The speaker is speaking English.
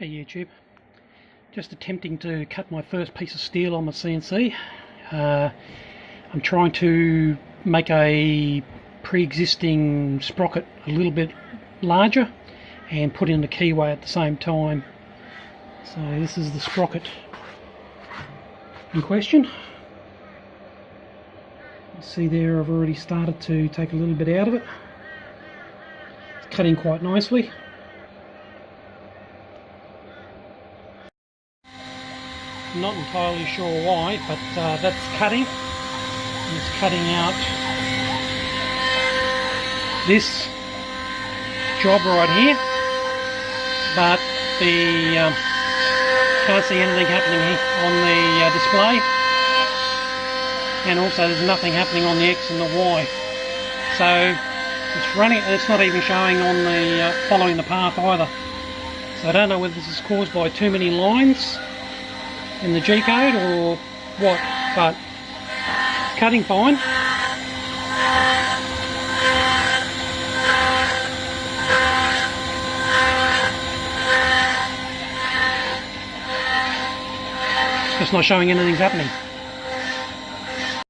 Hey YouTube, just attempting to cut my first piece of steel on my CNC. I'm trying to make a pre-existing sprocket a little bit larger and put in the keyway at the same time. So this is the sprocket in question. You see there, I've already started to take a little bit out of it. It's cutting quite nicely. Not entirely sure why, but that's cutting. It's cutting out this job right here, but the can't see anything happening here on the display, and also there's nothing happening on the X and the Y. So it's running. It's not even showing on the following the path either. So I don't know whether this is caused by too many lines in the G code or what, but it's cutting fine. It's just not showing anything's happening.